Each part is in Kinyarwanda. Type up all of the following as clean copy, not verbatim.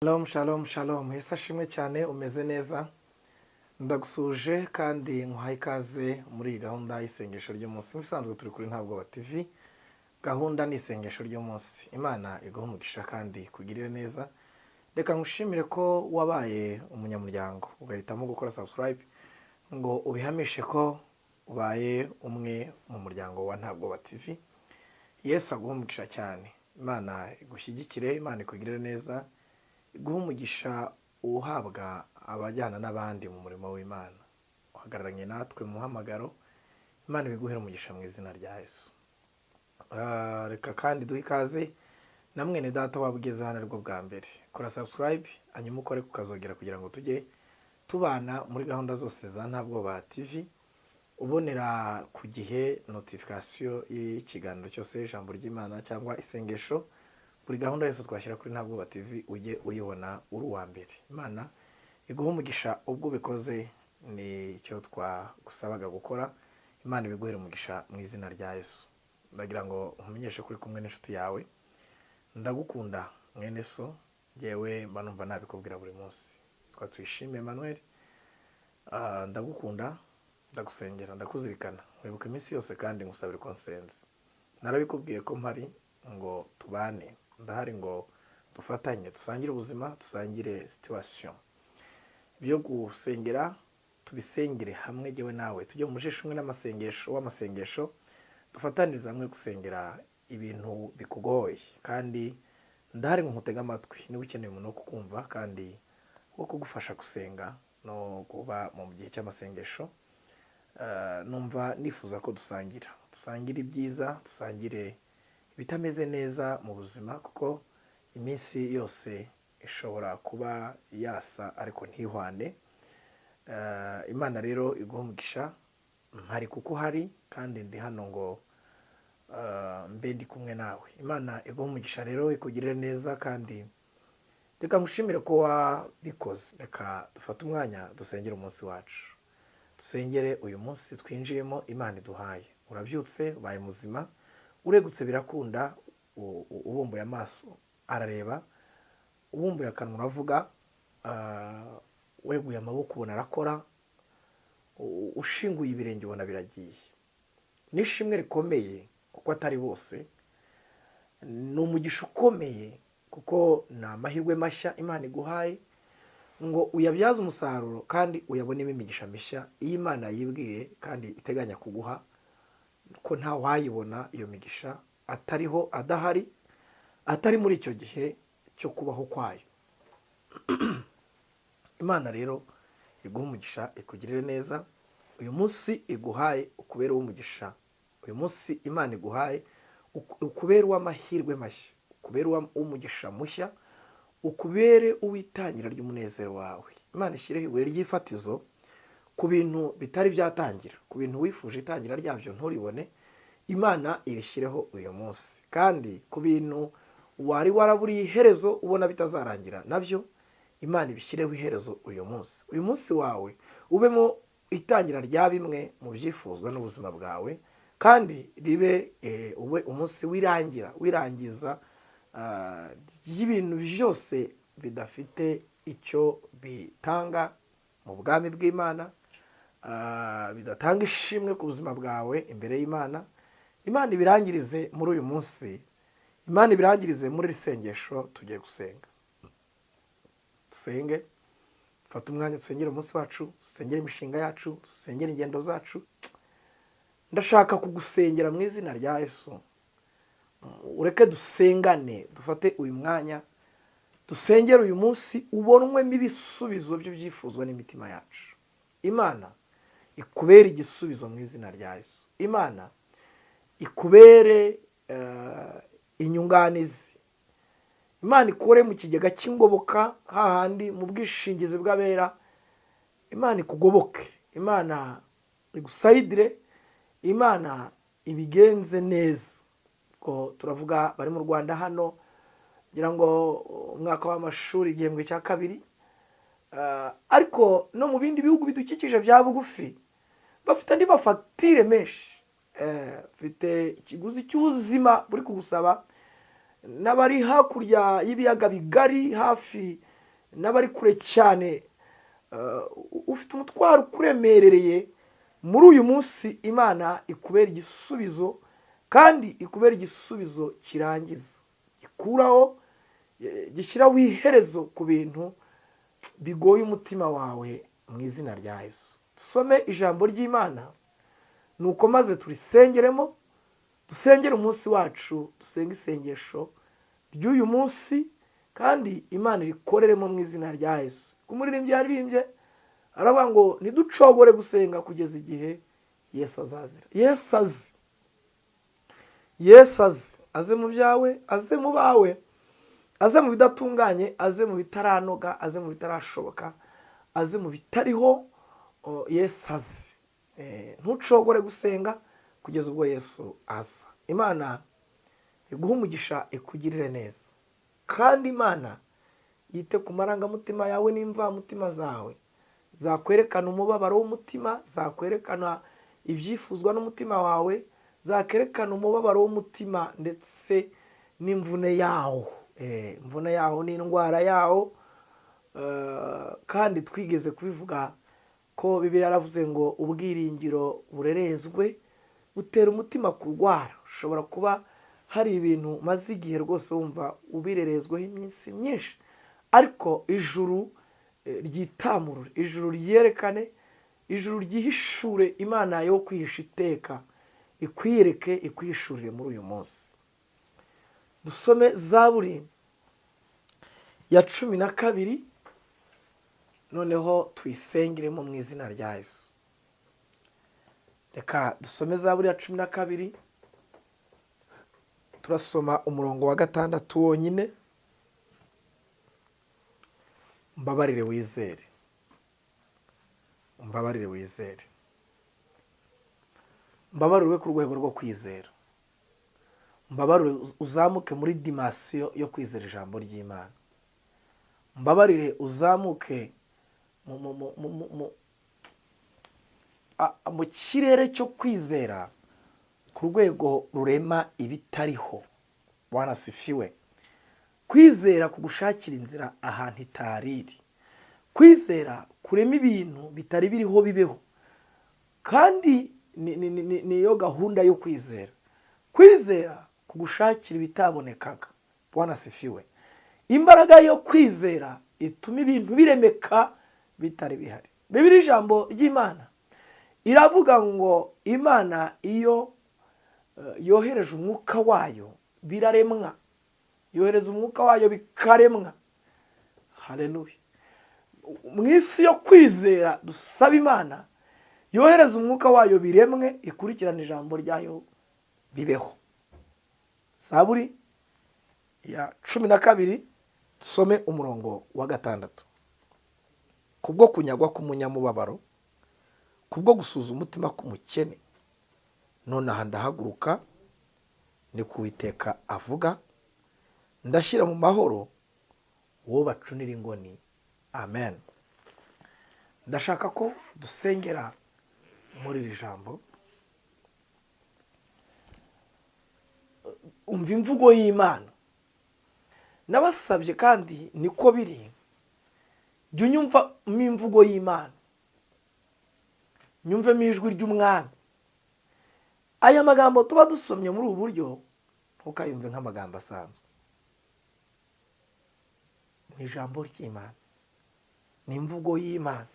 Shalom, shalom, shalom. Yesu ashimwe cyane, umeze neza. Ndagusuje kandi nkuhaye ikaze muri iyi gahunda y'isengesho ry'umunsi. Nk'ibisanzwe turi kuri Ntabwoba TV. Gahunda ni isengesho ry'umunsi. Imana iguhe umugisha kandi kugirire neza. Reka ngushimire ko wabaye umunyamuryango, ugahitamo gukora subscribe ngo ubihamishe ko ubaye umwe mu muryango wa Ntabwoba TV. Yesu aguhe umugisha cyane. Imana igushyigikire, Imana ikugirire neza. Guha umugisha uhabwa abajyana n'abandi mu murimo w'Imana. Uhagararanye natwe mu muhamagaro. Imana ibiguhere umugisha mu izina rya Yesu. Reka kandi duhe ikaze na mwene data wabugeze hano aribwo bwa mbere. Kora subscribe, hanyuma ukore kukazogera kugira ngo tujye tubana muri gahunda zose za Ntabwoba TV. Ubonera ku gihe notification y'ikiganiro cyose ijambo ry'Imana cyangwa isengesho. Buri gahunda yose twashyira kuri Ntabwoba TV ujye uyibona uri uwa mbere. Imana iguhe umugisha ubwo ubikoze ni cyo twagusabaga gukora. Imana ibiguhere umugisha mu izina rya Yesu. Ndagira ngo nkumenyeshe kuri kumwe n'inshuti yawe. Ndagukunda mwene so, jewe mba numva nabikubwira buri munsi. Twatwishimiye Emmanuel. Ndagukunda, ndagusengera, ndakuzirikana. Wibuka iminsi yose kandi ngusabire konsensi. Narabikubwiye ko mpari ngo tubane. Ndahari ngo dufatanye, dusangire ubuzima, dusangire situation. Byo gusengera tubisengere hamwe jewe nawe. Tujye mu jisho umwe w'amasengesho dufataniriza hamwe gusengera ibintu bikugoye. Kandi ndahari ngo nkutega amatwi niba ukeneye umuntu wo kukumva kandi wo kugufasha gusenga no kuba mu gihe cy'amasengesho. Numva nifuza ko dusangira ibyiza, dusangire bitameze neza mu buzima, kuko iminsi yose ishobora kuba yasa ariko ntihwane. Imana rero iguhe umugisha, mpari kuko uhari kandi ndi hano ngo mbe ndi kumwe nawe. Imana iguhe umugisha rero, ikugirire neza kandi reka ngushimire ko wabikoze. Reka dufate umwanya dusengere umunsi wacu, dusengere uyu munsi twinjiyemo Imana iduhaye. Urabyutse, ubaye muzima, uregutse birakunda, ubumbuye amaso arareba, ubumbuye akanwa uravuga, weguye amaboko ubona arakora, ushinguye ibirenge ubona biragiye. Nishimwe rikomeye kuko atari bose, ni umugisha ukomeye kuko ni amahirwe mashya Imana iguhaye ngo uyabyaze umusaruro kandi uyabonemo imigisha mishya. Iyo Imana yibwiye kandi iteganya kuguha, ko nta wayibona iyo migisha atariho, adahari, atari muri icyo gihe cyo kubaho kwayo. Imana rero iguhe umugisha, ikugirire neza. Uyu munsi iguhaye ukubera umugisha. Uyu munsi Imana iguhaye ukubera uw'amahirwe mashya, ukubera uw'umugisha mushya, ukubere uwitangira ry'umunezero wawe. Imana ishyireho ibuye ry'ifatizo ku bintu bitari byatangira, ku bintu wifuje itangira ryabyo nturibone. Imana irishyireho uyu munsi. Kandi ku bintu wari waraburiye iherezo ubona bitazarangira nabyo, Imana ibishyireho iherezo uyu munsi. Uyu munsi wawe ubemo itangira rya bimwe mu byifuzwa n'ubuzima bwawe, kandi ribe ube umunsi wirangiza y'ibintu byose bidafite icyo bitanga mu bwami bw'Imana, bidatanga ishimwe ku buzima bwawe imbere y'Imana. Imana ibirangirize muri uyu munsi, Imana ibirangirize muri iri sengesho tugiye gusenga. Dusenge, fata umwanya dusengere umunsi wacu, dusengere imishinga yacu, dusengere ingendo zacu. Ndashaka kugusengera mu izina rya Yesu. Ureke dusengane, dufate uyu mwanya dusengere uyu munsi ubonwemo ibisubizo by'ibyifuzwa n'imitima yacu. Imana ikubere igisubizo mu izina rya Yesu. Imana ikubere inyunganizi. Imana ikure mu kigega cy'ingoboka, hahandi mu bwishingizi bw'abera. Imana ikugoboke, Imana igusayidire, Imana ibigenze neza. Ko turavuga bari mu Rwanda hano, ngira ngo umwaka w'amashuri igihembwe cya kabiri, ariko no mu bindi bihugu bidukikije bya bugufi bafite andi mafatire menshi. Fite ikiguzi cy'ubuzima buri kugusaba n'abari hakurya y'ibiyaga bigari hafi n'abari kure cyane, ufite umutwaro ukuremerereye, muri uyu munsi Imana ikubera igisubizo, kandi ikubera igisubizo kirangiza, gikuraho, gishyiraho iherezo ku bintu bigoye umutima wawe mu izina rya Yesu. Dusome ijambo ry'Imana, nuko maze turisengeremo, dusengere umunsi wacu, dusenge isengesho ry'uyu munsi, kandi Imana irikoreremo mu izina rya Yesu. Umuririmbyi yaririmbye aravuga ngo ntiducogore gusenga kugeza igihe Yesu azazira. Yesu azi, Yesu azi, aze mu byawe, aze mu bawe, aze mu bidatunganye, aze mu bitaranoga, aze mu bitarashoboka, aze mu bitariho. Yesu azi. Ntucogore gusenga kugeza ubwo Yesu aza. Imana iguha umugisha, ikugirire neza, kandi Imana yite ku marangamutima yawe n'imvamutima zawe, zakwerekana umubabaro w'umutima, zakwerekana ibyifuzwa n'umutima wawe, zakerekana umubabaro w'umutima ndetse n'imvune yawo, imvune yawo n'indwara yawo. Kandi twigeze kubivuga ko Bibiliya yaravuze ngo ubwiringiro burerezwe butera umutima kurwara. Ushobora kuba hari ibintu maze igihe rwose wumva ubirerezweho iminsi myinshi, ariko ijuru ryitamurure, ijuru ryerekane, ijuru ryihishure Imana yo kwihisha iteka, ikwiyereke, ikwihishurire muri uyu munsi. Dusome Zaburi ya 12, noneho tuyisengeremo mu izina rya Yesu. Reka dusome Zaburi ya 12, turasoma umurongo wa 6 wonyine. Mbabarire wizere, mbabarire wizere, mbabarire ku rwego rwo kwizera, mbabarire uzamuke muri dimension yo kwizera ijambo ry'Imana, mbabarire uzamuke mu kirere cyo kwizera ku rwego rurema ibitariho. Bwana sifiwe. Kwizera kugushakira inzira ahantu itariri, kwizera kurema ibintu bitari biriho bibeho, kandi niyo gahunda yo kwizera. Kwizera kugushakira ibitabonekaga. Bwana sifiwe. Imbaraga yo kwizera ituma ibintu biremeka bitari bihari. Bibiliya ijambo ry'Imana iravuga ngo Imana iyo yohereje umwuka wayo biraremwa, yohereza umwuka wayo bikaremwa. Haleluya. Mu isi yo kwizera dusaba Imana yohereza umwuka wayo biremwe, ikurikirana ijambo ryayo bibeho. Zaburi ya 12, dusome umurongo wa 6. Kubwo kunyagwa k'umunyamubabaro, kubwo gusuza umutima k'umukene, nonaha ndahaguruka, ni ku Uwiteka avuga, ndashyira mu mahoro uwo bacunira ingoni. Amen. Ndashaka ko dusengera muri iri jambo. Umva imvugo y'Imana. Nabasabye kandi niko biri, jya unyumva mu imvugo y'Imana, nyumve mu ijwi ry'umwami. Aya magambo tuba dusomye muri ubu buryo ntukayumve nk'amagambo asanzwe. Ni ijambo ry'Imana, ni imvugo y'Imana,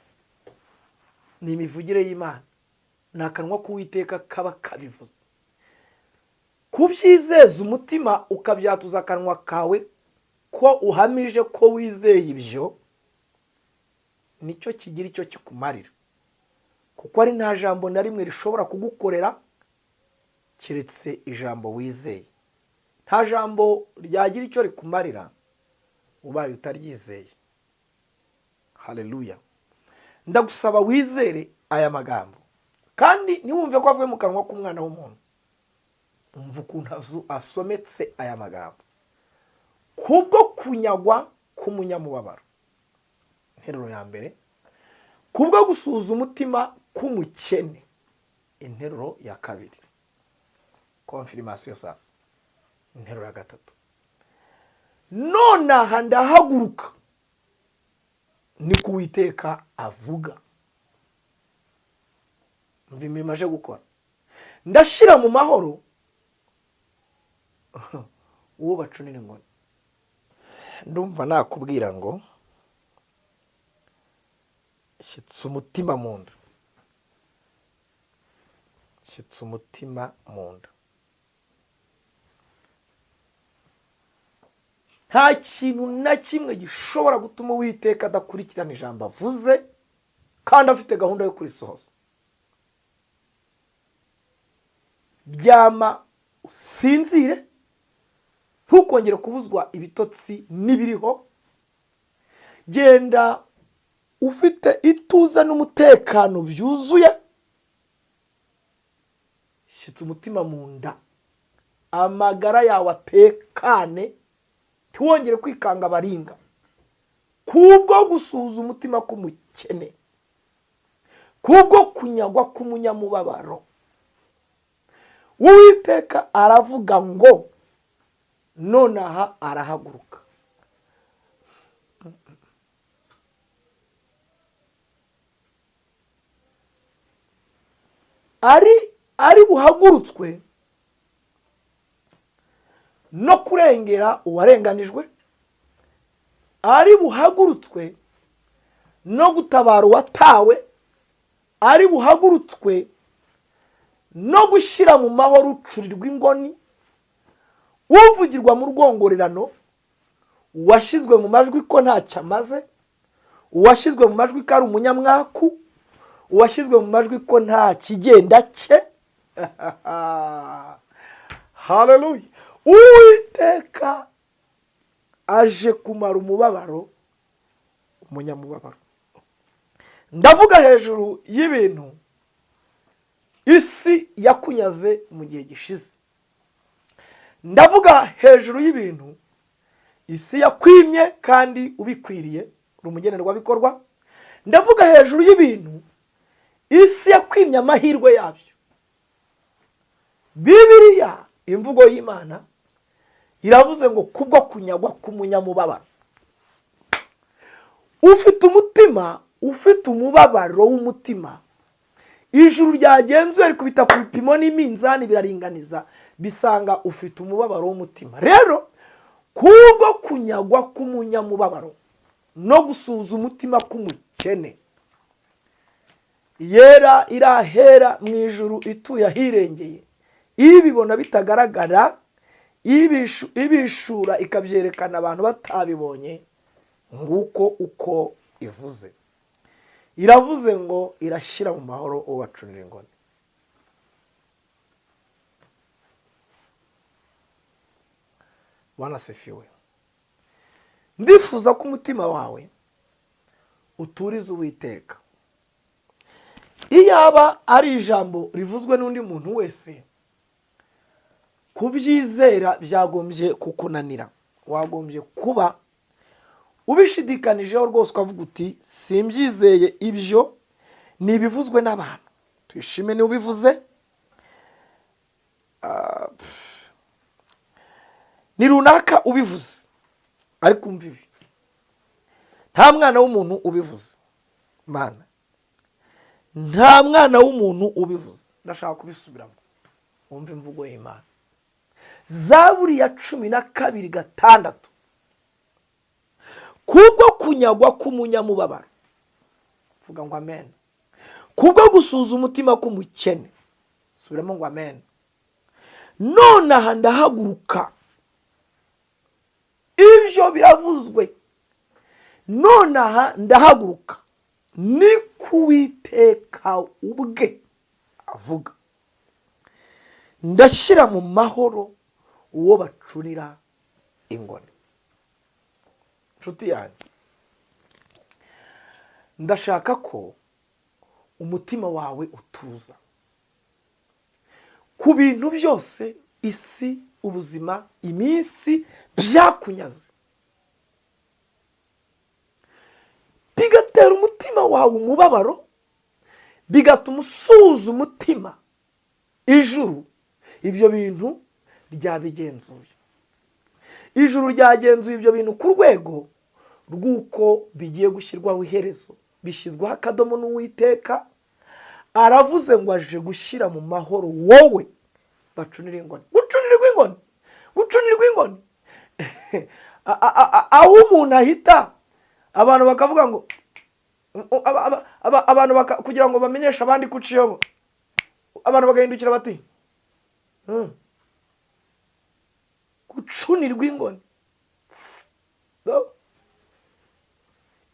ni imivugire y'Imana, ni akanwa k'Uwiteka kaba kabivuze. Kubyizeza umutima ukabyatuza akanwa kawe ko uhamije ko wizeye ibyo, nicyo kigira icyo kikumarira, kuko ari nta jambo na rimwe rishobora kugukorera keretse ijambo wizeye. Nta jambo ryagira icyo rikumarira ubaye utaryizeye. Haleluya. Ndagusaba wizere aya magambo, kandi ntiwumve ko avuye mu kanwa k'umwana w'umuntu. Umva ukuntu asometse aya magambo. Kubwo kunyagwa k'umunyamubabaro. Interuro ya mbere. Kubwo gusuza umutima k'umukene. Interuro ya kabiri. Confirmation sasa. Interuro ya gatatu. Nonaha ndahaguruka, niko Uwiteka avuga. Mva imirimo aje gukora. Ndashyira mu mahoro uwo bacunira ingoni. Ndumva nakubwira ngo shyitsa umutima mu nda. Shyitsa umutima mu nda. Nta kintu na kimwe gishobora gutuma Uwiteka adakurikirana ijambo avuze kandi afite gahunda yo kurisohoza. Ryama usinzire, ntukongere kubuzwa ibitotsi n'ibiriho. Genda ufite ituze n'umutekano byuzuye. Shyitsa umutima mu nda, amagara yawe atekane, ntiwongere kwikanga abaringa kubwo gusuhuza umutima k'umukene, kubwo kunyagwa k'umunyamubabaro. Uwiteka aravuga ngo nonaha arahaguruka. Ari buhagurutswe no kurengera uwarenganijwe, ari buhagurutswe no gutabara uwatawe, ari buhagurutswe no gushyira mu mahoro ucurirwa ingoni, uvugirwa mu rwongorerano, uwashyizwe mu majwi ko ntacyo amaze, uwashyizwe mu majwi ko ari umunyamwaku, uwashyizwe mu majwi ko nta kigenda cye. Haleluya. Uwiteka aje kumara umubabaro umunyamubabaro. Ndavuga hejuru y'ibintu isi yakunyaze mu gihe gishize. Ndavuga hejuru y'ibintu isi yakwimye kandi ubikwiriye, uri umugenerwabikorwa. Ndavuga hejuru y'ibintu isi yakwimye amahirwe yabyo. Bibiliya, imvugo y'Imana, iravuze ngo kubwo kunyagwa k'umunyamubabaro. Ufite umutima, ufite umubabaro w'umutima, ijuru ryagenzuye rikubita ku bipimo n'iminzani biraringaniza, bisanga ufite umubabaro w'umutima. Rero kubwo kunyagwa k'umunyamubabaro no gusuhuza umutima k'umukene, yera irahera mu ijuru ituye ahirengeye, ibibona bitagaragara, ibishura ikabyerekana abantu batabibonye, nguko uko ivuze. Iravuze ngo irashyira mu mahoro uwo bacunira ingoni. Wanasifiwe. Ndifuza ko umutima wawe uturiza Uwiteka. Iyaba ari ijambo rivuzwe n'undi muntu wese, kubyizera byagombye kukunanira. Wagombye kuba ubishidikanijeho rwose ukavuga uti simbyizeye, ibyo ni ibivuzwe n'abantu. Tuyishime ni ubivuze, ni runaka ubivuze, ariko umva ibi, nta mwana w'umuntu ubivuze. Mana, nta mwana w'umuntu ubivuze. Ndashaka kubisubiramo, wumva imvugo y'Imana. Zaburi ya 12:6, kubwo kunyagwa k'umunyamubabaro, vuga ngo amen. Kubwo gusuhuza umutima k'umukene, subiramo ngo amen. Nonaha ndahaguruka. Ibyo biravuzwe. Nonaha ndahaguruka, ni Uwiteka ubwe avuga. Ndashyira mu mahoro uwo bacunira ingoni. Nshuti yanjye, ndashaka ko umutima wawe utuza ku bintu byose isi, ubuzima, iminsi byakunyaze, bigatera umutima wawe umubabaro, bigatuma usuhuza umutima. Ijuru ibyo bintu ryabigenzuye. Ijuru ryagenzuye ibyo bintu ku rwego rw'uko bigiye gushyirwaho iherezo, bishyizweho akadomo n'Uwiteka. Aravuze ngo aje gushyira mu mahoro wowe bacunira ingoni. Gucunirwa ingoni, gucunirwa ingoni. Aho umuntu ahita abantu bakavuga ngo abantu kugira ngo bamenyeshe abandi kuciyeho, abantu bagahindukira bati gucunirwa ingoni.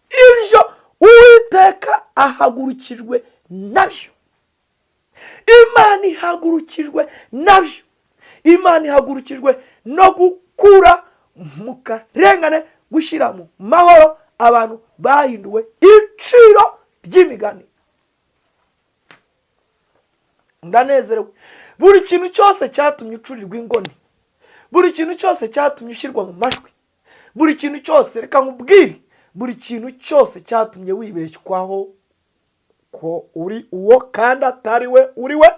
Ibyo Uwiteka ahagurukijwe nabyo, Imana ihagurukijwe nabyo. Imana ihagurukijwe no gukura mu karengane, gushyira mu mahoro abantu bahinduwe iciro ry'imigani. Ndanezerewe. Buri kintu cyose cyatumye ucurirwa ingoni, buri kintu cyose cyatumye ushyirwa mu majwi, buri kintu cyose, reka nkubwire, buri kintu cyose cyatumye wibeshywaho ko uri uwo kandi atari we uri we,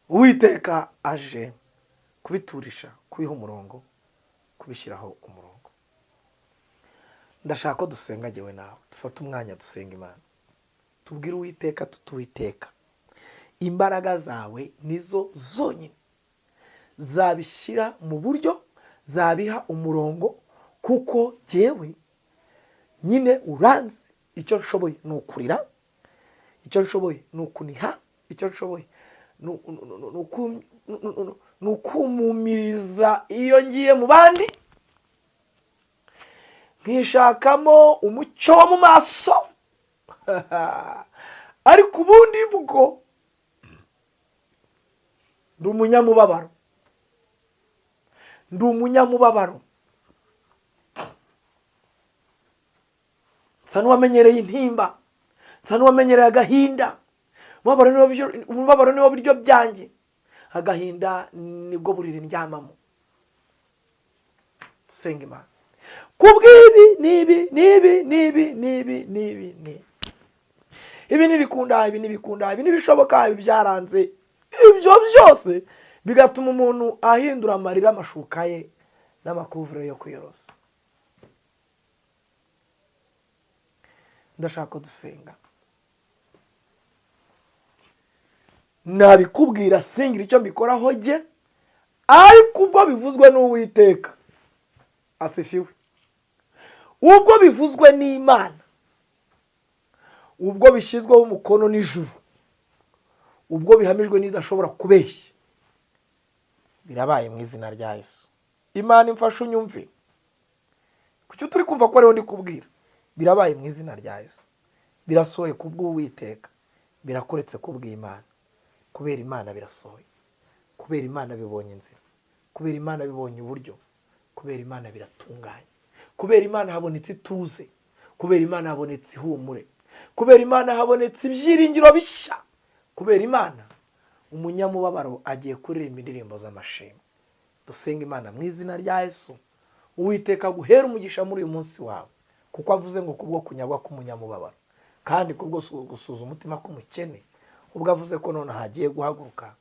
Uwiteka aje kubiturisha, kubiha umurongo, kubishyiraho umurongo. Ndashaka ko dusenga jyewe nawe, dufate umwanya dusenga Imana, tubwire Uwiteka tutuwiteka, imbaraga zawe nizo zonyine zabishyira mu buryo, zabiha umurongo, kuko jyewe nyine uranzi. Icyo nshoboye ni ukurira, icyo nshoboye ni ukuniha, icyo nshoboye ni ukumumiriza iyo ngiye mu bandi, nkishakamo umucyo wo mu maso. Ariko ubundi bwo ndi umunyamubabaro, ndi umunyamubabaro, nsa n'uwamenyereye intimba, nsa n'uwamenyereye agahinda. Umubabaro niwo biryo byanjye, agahinda nibwo buriri ndyamamo. Dusenga Imana kubw'ibi nibi ibi ntibikunda, ibi ntibikunda, ibi ntibishoboka, ibi byaranze. Ibyo byose bigatuma umuntu ahindura amarira amashuka ye n'amakuvureri yo kwiyorosa. Ndashaka ko dusenga. Nabikubwira singira icyo mbikoraho jye, ariko ubwo bivuzwe n'Uwiteka asifiwe, ubwo bivuzwe n'Imana, ubwo bishyizweho umukono n'ijuru, ubwo bihamijwe n'idashobora kubeshya, birabaye mu izina rya Yesu. Imana imfashe unyumve, kuki turi kumva ko ariho ndi kubwira. Birabaye mu izina rya Yesu, birasohoye kubw'Uwiteka, birakoretse kubw'Imana. Kubera Imana birasohoye, kubera Imana bibonye inzira, kubera Imana bibonye uburyo, kubera Imana biratunganye, kubera Imana habonetse ituze, kubera Imana habonetse ihumure, kubera Imana habonetse ibyiringiro bishya, kubera Imana umunyamubabaro agiye kuririmba indirimbo z'amashimwe. Dusenga Imana mu izina rya Yesu. Uwiteka guhera umugisha muri uyu munsi wawe, kuko avuze ngo kubwo kunyagwa k'umunyamubabaro kandi kubwo gusuza umutima k'umukene, ubwo avuze ko none hagiye guhaguruka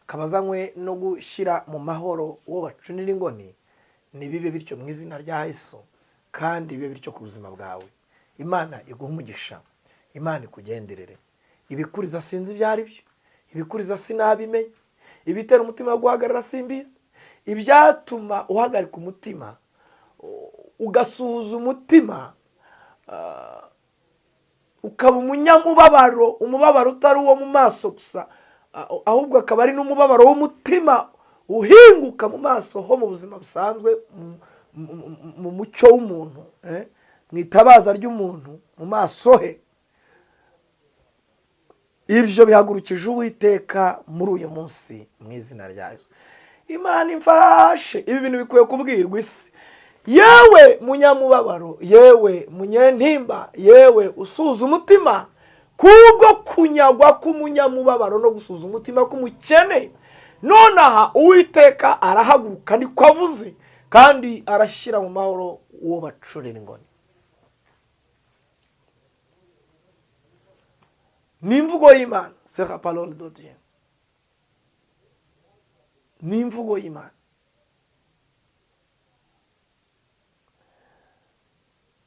kabazanywe no gushyira mu mahoro uwo bacunira ingoni. Nibibe bityo mu izina rya Yesu, kandi bibe bityo ku buzima bwawe. Imana iguha umugisha, Imana ikugenderere. Ibikuriza sinzi ibyo ari byo, ibikuriza sinabimenye, ibitera umutima wo guhagarara simbizi, ibyatuma uhagarika umutima ugasuhuza umutima, ukaba umunyamubabaro, umubabaro utari uwo mu maso gusa, ahubwo akaba ari n'umubabaro w'umutima uhinguka mu maso ho mu buzima busanzwe, mu mucyo w'umuntu, mu itabaza ry'umuntu mu maso he. Ibyo bihagurukije Uwiteka muri uyu munsi mu izina rya Yesu. Imana imfashe, ibi bintu bikwiye kubwirwa isi. Yewe munyamubabaro, yewe munyentimba, yewe usuza umutima, kubwo kunyagwa k'umunyamubabaro no gusuza umutima k'umukene, nonaha Uwiteka arahaguruka niko avuze, kandi arashyira mu mahoro uwo bacurira ingoni. Ni imvugo y'Imana, c'est la parole de Dieu. ni imvugo y'Imana.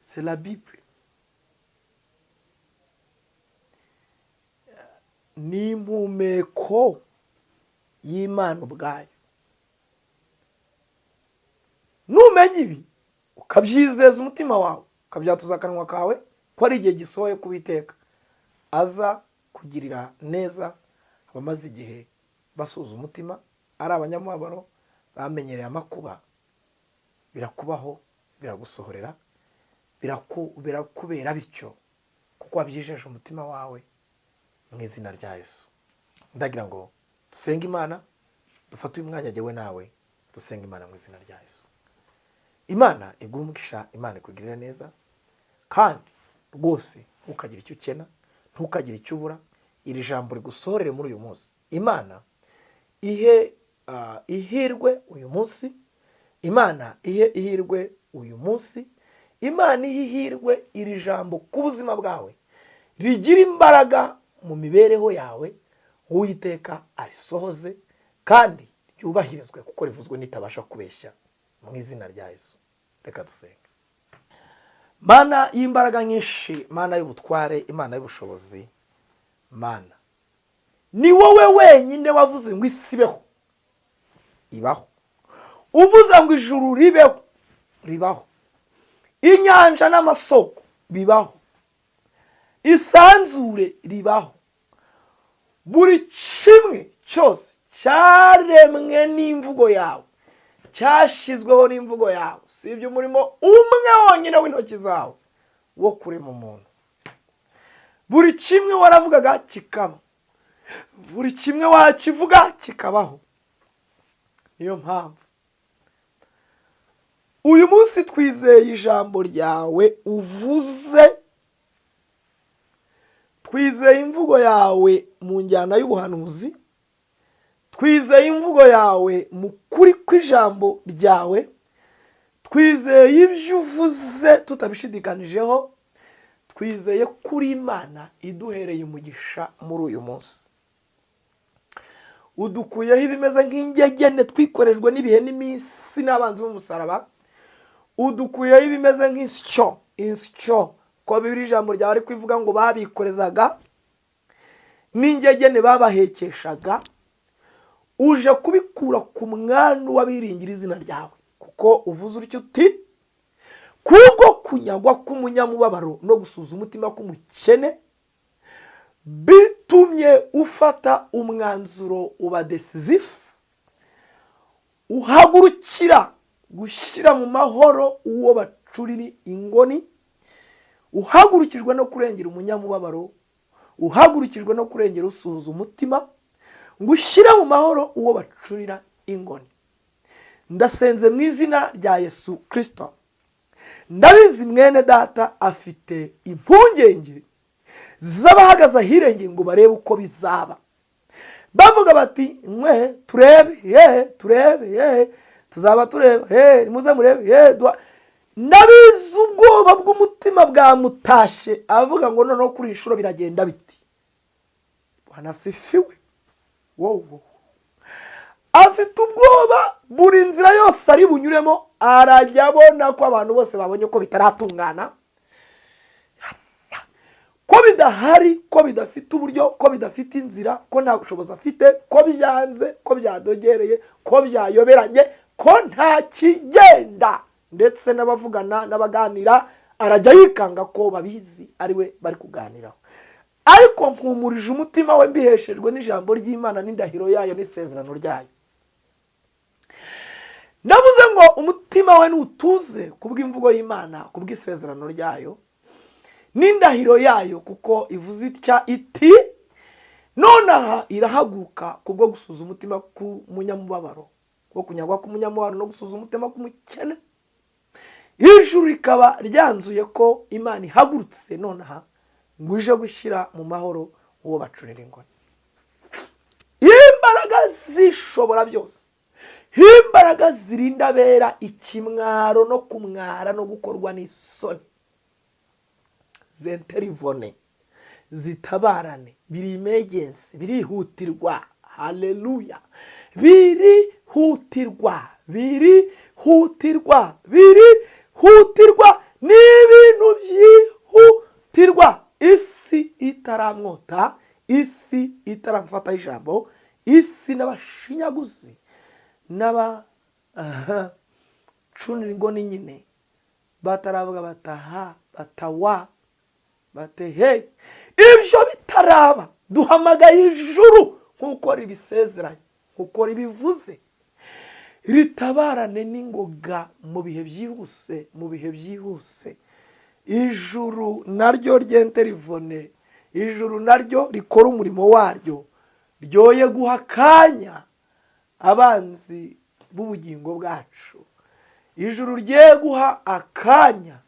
C'est la Bible. Ni impumeko y'Imana ubwayo. Numenya ibi ukabyizeza umutima wawe, ukabyatuza akanwa kawe ko ari igihe gisohoye kubiteka, aza kugirira neza abamaze igihe basuza umutima, ari abanyamubabaro bamenyereye amakuba. Birakubaho, biragusohorera, birakubera bityo kuko wabyijeje umutima wawe mu izina rya Yesu. Ndagira ngo dusenge Imana, dufate uyu mwanya jyewe nawe dusenge Imana mu izina rya Yesu. Imana iguhe umugisha, Imana ikugirire neza, kandi rwose ntukagire icyo ukena, ntukagire icyo ubura. Iri jambo rigusohorere muri uyu munsi. Imana ihe ihirwe uyu munsi, Imana ihe ihirwe uyu munsi, Imana ihe ihirwe iri jambo ku buzima bwawe, rigira imbaraga mu mibereho yawe, Uwiteka arisohoze kandi ryubahirizwe kuko rivuzwe nitabasha kubeshya mu izina rya Yesu. Reka dusenge. Mana y'imbaraga nyinshi, Mana y'ubutware, Imana y'ubushobozi, Mana ni wowe wenyine wavuze ngo isi ibeho, ibaho. Uvuze ngo ijuru ribeho, ribaho. Inyanja n'amasoko bibaho, isanzure ribaho. Buri kimwe cyose cyaremwe n'imvugo yawe, cyashyizweho n'imvugo yawe. Si ibyo umurimo umwe wonyine w'intoki zawe wo kurema umuntu. Buri kimwe waravugaga kikaba, buri kimwe wakivuga kikabaho. Niyo mpamvu uyu munsi twizeye ijambo ryawe uvuze, twizeye imvugo yawe mu njyana y'ubuhanuzi, twizeye imvugo yawe mu kuri kw'ijambo ryawe, twizeye ibyo uvuze tutabishidikanijeho, twizeye kuri Imana iduhereye umugisha muri uyu munsi. Udukuyeho ibimeze nk'ingegene twikorejwe n'ibihe n'iminsi n'abanzi b'umusaraba, udukuyeho ibimeze nk'insyo ko Bibiliya ijambo ryawe ari kwivuga ngo babikorezaga n'ingegene babahekeshaga, uje kubikura ku mwana w'abiringira izina ryawe, kuko uvuze utyo uti kubwo kunyagwa k'umunyamubabaro no gusuza umutima k'umukene bitumye ufata umwanzuro uba decisive, uhagurukira gushyira mu mahoro uwo bacurira ingoni, uhagurukijwe no kurengera umunyamubabaro, uhagurukijwe no kurengera usuhuza umutima, ngo ushyire mu mahoro uwo bacurira ingoni. Ndasenze mu izina rya Yesu Kristo. Ndabizi mwene data afite impungenge z'abahagaze ahirengeye ngo barebe uko bizaba, bavuga bati mwe turebe tuzaba turebe nimuze murebe. Ndabizi ubwoba bw'umutima bwamutashye avuga ngo noneho kuri inshuro biragenda biti. Bwana sifiwe. Wow. Afite ubwoba buri nzira yose ari bunyuremo arajya abona ko abantu bose babonye ko bitaratungana, ko bidahari, ko bidafite uburyo, ko bidafite inzira, ko nta bushobozi afite, ko byanze, ko byadogereye, ko byayoberanye, ko nta kigenda. Ndetse n'abavugana n'abaganira arajya yikanga ko babizi ari we bari kuganiraho. Ariko mpumurije umutima we mbiheshejwe n'ijambo ry'Imana n'indahiro yayo n'isezerano ryayo. Navuze ngo umutima we nutuze kubw'imvugo y'Imana, kubw'isezerano ryayo n'indahiro yayo, kuko ivuze itya iti nonaha irahaguruka kubwo gusuza umutima k'umunyamubabaro, wo kunyagwa k'umunyamubabaro no gusuza umutima k'umukene. Ijuru rikaba ryanzuye ko Imana ihagurutse nonaha ngo ije gushyira mu mahoro uwo bacurira ingoni. Imbaraga zishobora byose, imbaraga zirinda abera ikimwaro no kumwara no gukorwa n'isoni, zenterivone, zitabarane, biri emergency, birihutirwa, haleluya, birihutirwa birihutirwa ni ibintu byihutirwa. Isi itaramwota, isi itaramufataho ijambo, isi n'abashinyaguzi n'abacunira ingoni nyine bataravuga bataha batawa batehe, ibyo bitaraba duhamagaye ijuru nk'uko ribisezeranye, nk'uko ribivuze, ritabarane n'ingoga mu bihe byihuse, mu bihe byihuse. Ijuru naryo ry'interivone, ijuru naryo rikora umurimo waryo, ryoye guha akanya abanzi b'ubugingo bwacu, ijuru rye guha akanya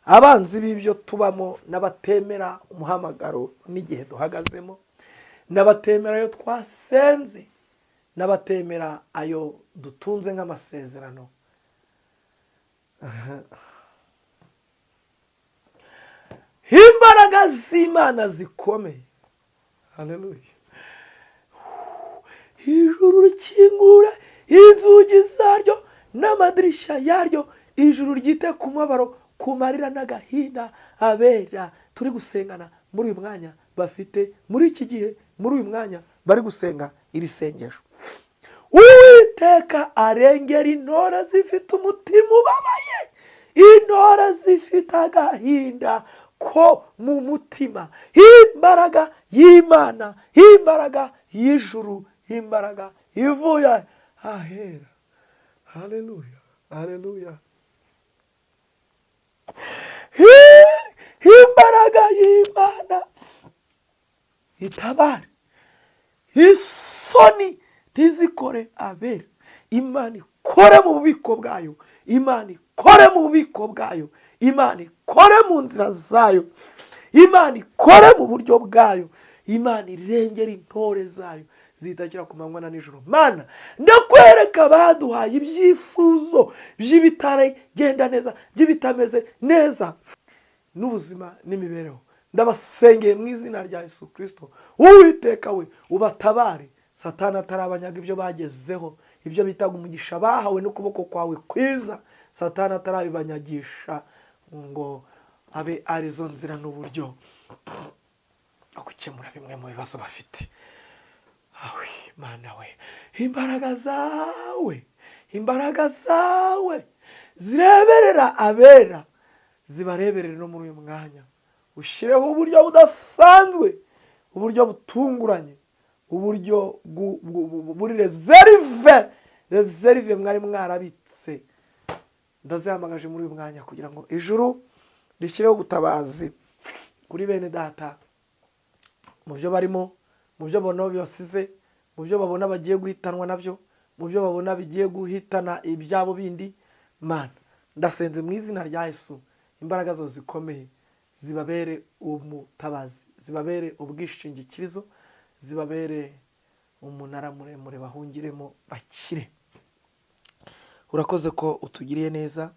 abanzi b'ibyo tubamo n'abatemera umuhamagaro n'igihe duhagazemo, n'abatemera ayo twasenze, n'abatemera ayo dutunze nk'amasezerano. Imbaraga z'Imana zikomeye. Haleluya. Ijuru rikingura inzugi zaryo n'amadirishya yaryo, ijuru ryite ku mabaro, ku marira n'agahinda abera turi gusengana muri uyu mwanya bafite, muri iki gihe, muri uyu mwanya bari gusenga iri sengesho. Uwiteka arengera intore zifite umutima ubabaye, intore zifite agahinda ko mu mutima. Imbaraga y'Imana, imbaraga y'ijuru, imbaraga ivuye ahera. Haleluya, haleluya. Imbaraga y'Imana itabare, isoni ntizikore abera. Imana ikore mu bubiko bwayo, Imana ikore mu bubiko bwayo, Imana ikore mu nzira zayo, Imana ikore mu buryo bwayo, Imana irengera intore zayo zitakira ku manywa na nijoro. Mana, ndakwereka baduhaye ibyifuzo by'ibitagenda neza, by'ibitameze neza n'ubuzima n'imibereho. Ndabasengeye mu izina rya Yesu Kristo. Uwiteka we ubatabare, Satani atarabanyaga ibyo bagezeho, ibyo bitaga umugisha bahawe n'ukuboko kwawe kwiza, Satani atarabibanyagisha ngo abe arizo nzira n'uburyo no gukemura bimwe mu bibazo bafite. Awe Mana we, imbaraga zawe zireberera abera, zibareberere no muri uyu mwanya. Ushireho uburyo budasanzwe, uburyo butunguranye, uburyo buri rezerive mwari mwarabitse. Ndazihamagaje muri uyu mwanya kugira ngo ijuru rishyireho ubutabazi kuri bene data mu byo barimo, mu byo babona bibasize, mu byo babona bagiye guhitanwa nabyo, mu byo babona bigiye guhitana ibyabo bindi. Mana, ndasenze mu izina rya Yesu, imbaraga zawe zikomeye zibabere umutabazi, zibabere ubwishingikirizo, zibabere umunara muremure bahungiremo bakire. Urakoze ko utugiriye neza,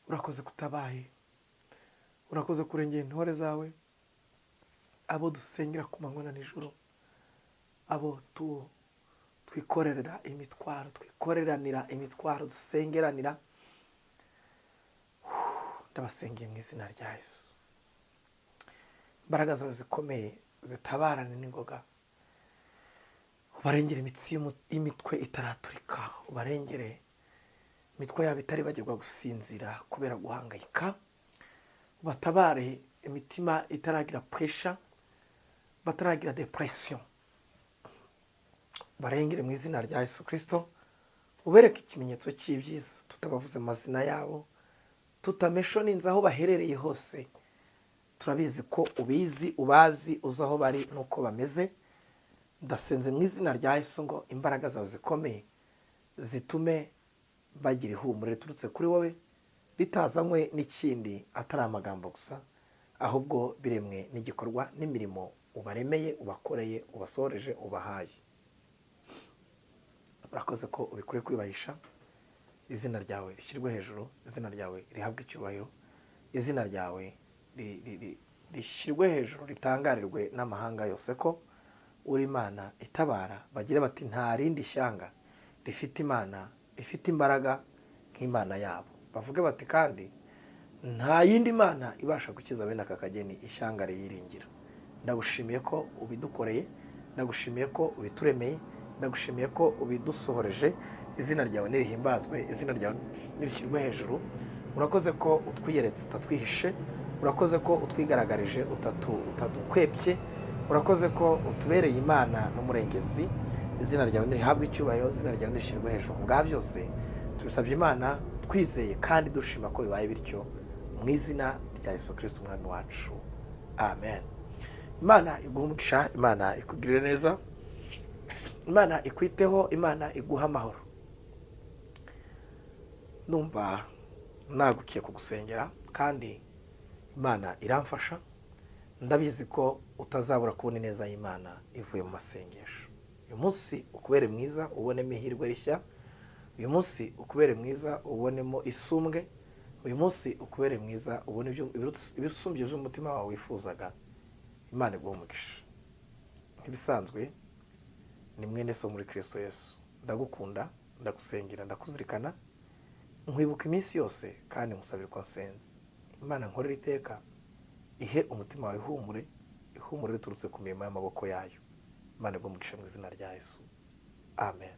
urakoze kutabaye, urakoze kurengera intore zawe, abo dusengera ku manywa na nijoro, abo twikorerera imitwaro, twikoreranira imitwaro, dusengeranira. Ndabasengeye mu izina rya Yesu. Imbaraga zawe zikomeye zitabarane n'ingoga, ubarengere imitsi y'imitwe itaraturika, ubarengere imitwe yabo itari bagirwa gusinzira kubera guhangayika, batabare imitima itaragira pressure, bataragira depression. Barengere mu izina rya Yesu Kristo, ubereke ikimenyetso cy'ibyiza, tutabavuze amazina yabo, tutameshoninze aho baherereye hose. Turabizi ko ubizi, ubazi, uzi aho bari nuko bameze. Ndasenze mu izina rya Yesu ngo imbaraga zawe zikomeye zitume bagira ihumure riturutse kuri wowe, bitazanywe n'ikindi atari amagambo gusa, ahubwo biremwe n'igikorwa n'imirimo ubaremeye, ubakoreye, ubasoreje, ubahaye. Urakoze ko ubikore kwibahisha. Izina ryawe rishyirwe hejuru, izina ryawe rihabwe icyubahiro, izina ryawe rishyirwe hejuru, ritangarirwe n'amahanga yose ko uri Imana itabara, bagire bati nta rindi shyanga rifite Imana ifite imbaraga nk'Imana yabo. Bavuge bati kandi nta yindi Mana ibasha gukiza bene aka kageni ishyanga riyiringira. Ndagushimiye ko ubidukoreye, ndagushimiye ko ubituremeye, ndagushimiye ko ubidusohoreje. Izina ryawe nirihimbazwe, izina ryawe nirishyirwe hejuru. Urakoze ko utwiyeretse utatwihishe, urakoze ko utwigaragarije utadukwepye, urakoze ko utubereye Imana n'umurengezi. Izina ryawe nirihabwe icyubahiro, izina ryawe nirishyirwe hejuru. Bwa byose tubisabye Imana twizeye kandi dushima ko bibaye bityo, mu izina rya Yesu Kristo umwami wacu, amen. Imana iguhe umugisha, Imana ikugirire neza, Imana ikwiteho, Imana iguha amahoro. Numva nagukiye kugusengera kandi Imana iramfasha. Ndabizi ko utazabura kubona ineza y'Imana ivuye mu masengesho. Uyu munsi ukubere mwiza, ubonemo ihirwe rishya. Uyu munsi ukubere mwiza, ubonemo isumbwe. Uyu munsi ukubere mwiza, ubone ibisumbye by'umutima wawe wifuzaga. Imana iguhe umugisha. Nk'ibisanzwe ni mwene so muri Kristo Yesu. Ndagukunda, ndagusengera, ndakuzirikana, nkwibuka iminsi yose kandi nkusabira ko nsenze. Imana nkorera iteka ihe umutima wawe ihumure riturutse ku mirimo y'amaboko yayo. Imana iguhe umugisha mu izina rya Yesu, amen.